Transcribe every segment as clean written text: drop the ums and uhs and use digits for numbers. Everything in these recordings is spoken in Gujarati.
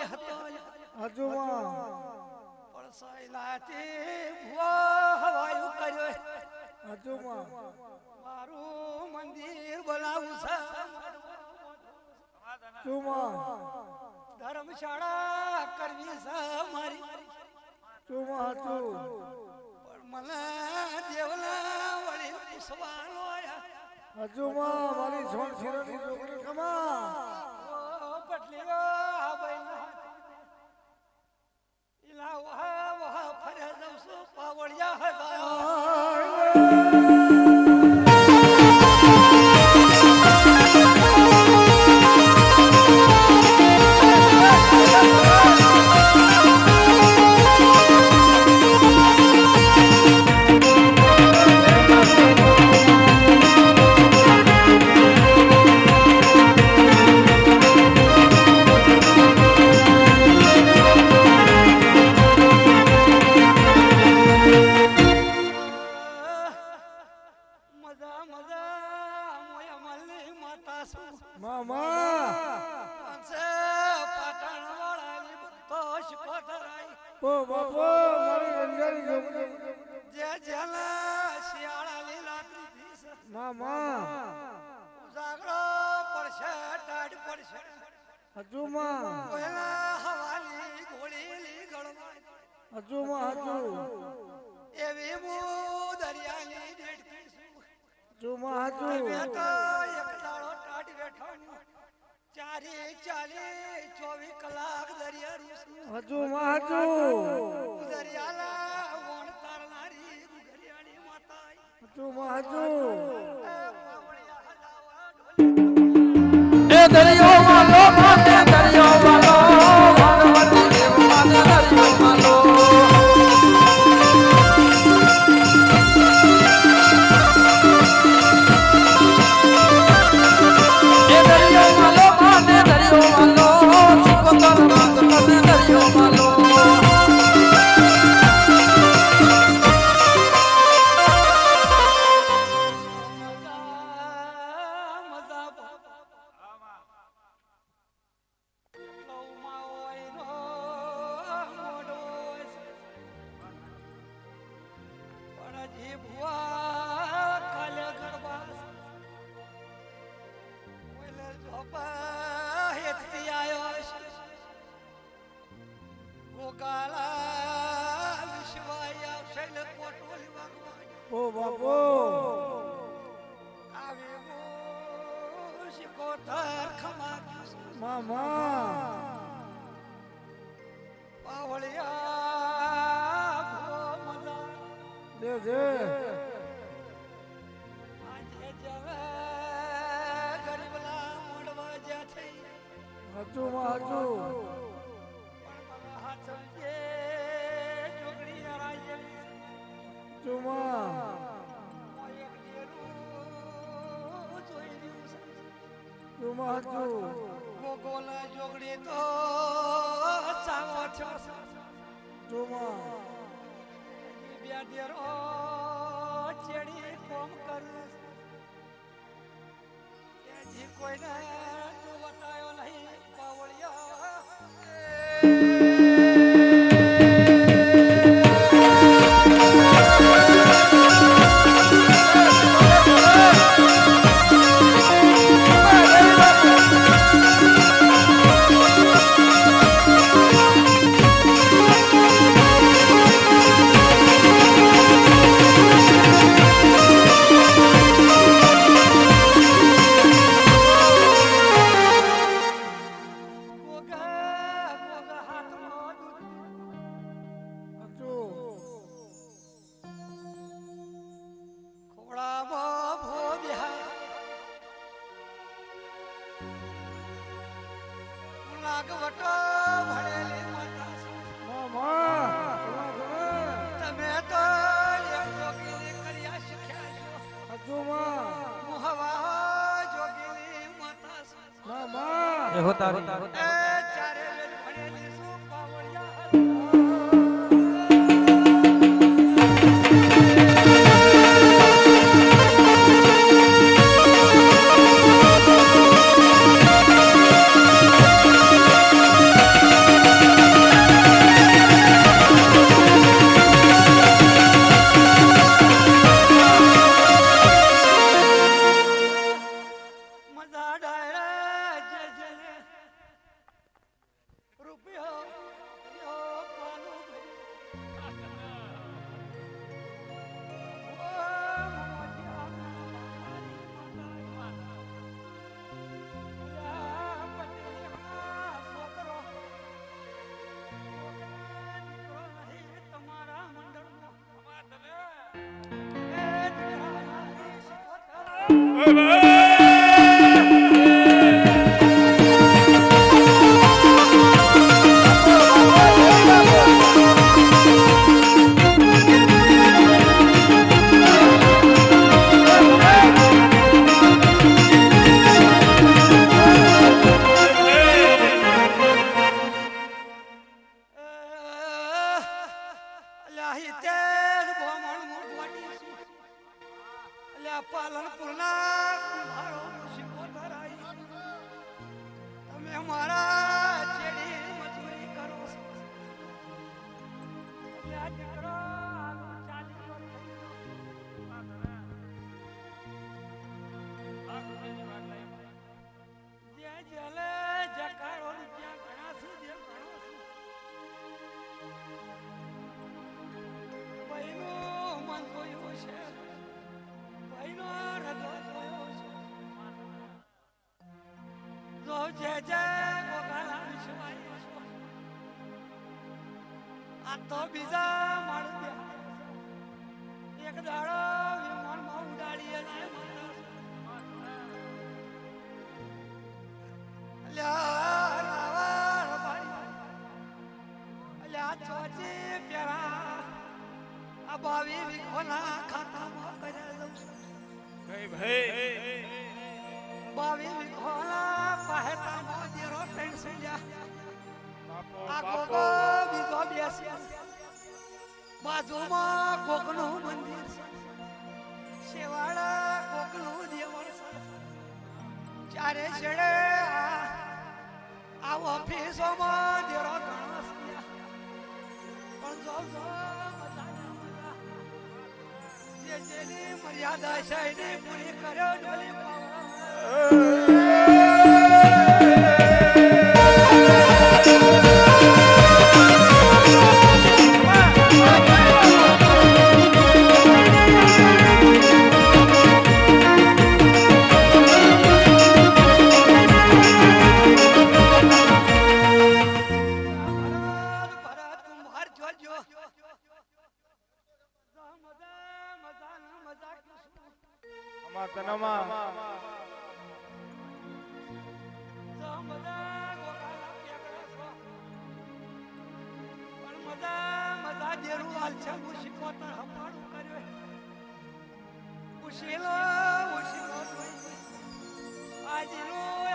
હતો હજુમાં પણ સહેલાથી ભુવા હવાયું કર્યો હજુમાં મારું મંદિર બનાવું છે ચુમાં ધર્મશાળા કરવી છે મારી ચુમાં હજુ પણ મને દેવલા વળી પૂછવાનો આયા હજુમાં મારી સોન શિરોની છોકરી કમા પટલીઓ આ ભાઈ ઇલા વહા ફરે જઉં છું પાવળિયા હતા દરિયો વાલો માતે દરિયો વાલો ભગવતી દેવ માતે દરિયો વાલો એ દરિયો વાલો માતે દરિયો વાલો ચિકોતર નાથ માતે દરિયો વાલો ગોગોલા જોગડી તો ચાવો છો ચુમાં બેડેરો ચેડી કોમ કર જી કોઈને તું બતાયો નહીં પાવળિયા હોતા અલ્યા હિતેશ ભોમણ મૂકવાટી છું. અલ્યા પાલનપુરના કુંભારો શિકોતર આઈ. તમે મારા ચેડી મજૂરી કરો છો. અલ્યા દીકરો આલો ચાલી નો થઈ ગયો. જે જેલે જકારો રૂપિયા ઘણા છે જે ઘણો છે. ભાઈનું મન જોયું છે, ભાઈનો હૃદય જોયો છે. જો જે જે ગોગાલા વિશ્વાય છે. આ તો બીજા મારું બેહાડે છે. એક દાડો વિમાનમાં ઉડાડીએ ને અલ્યા રાવણ ભાઈ, અલ્યા ચોચી પ્યારા આ 22 વીઘોના ખાતામાં કરેલું છે. 22 વીઘોના પહેતામાં દેરો પેન્શન આ ગોગો બીજો બેસી બાજુમાં ગોગનું મંદિર છે. શેવાડા ગોગનું દેવળ છે. ચારે છેડે આ ઓફિસોમાં દેરો ઘણો છે. પણ જો જેની મર્યાદા છે એને પૂરી કર્યો ડોલી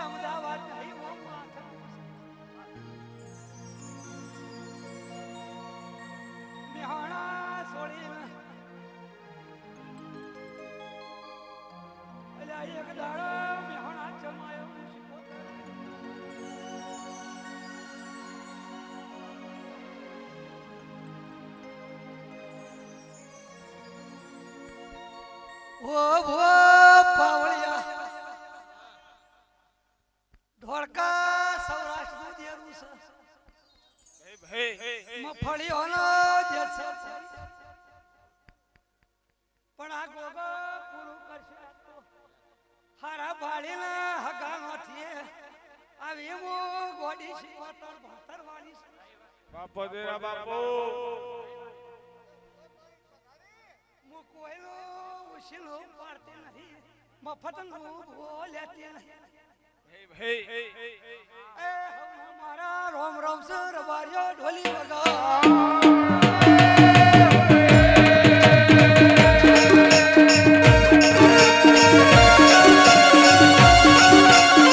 અમદાવાદ મેહાણા છોડીને અલ્યા એક દાડો મેહાણા જમાયો ઓ પાવળિયા ધોળકા સૌરાષ્ટ્રનું દેરું છે. મફળીઓનો દેશ છે. પણ આ ગોગો પૂરું કરશે તો હારા ભાળીના હગામાંથી આવી હું ગોડી શીખવતર ભણતર વાળી છે. બાપો દેરા બાપો હું કોઈનો ઉછીનો પાડતી નહીં, મફતનું બોલેતી નહીં. એ મારા રોમ રોમ સર વાર્યો ઢોલી વગા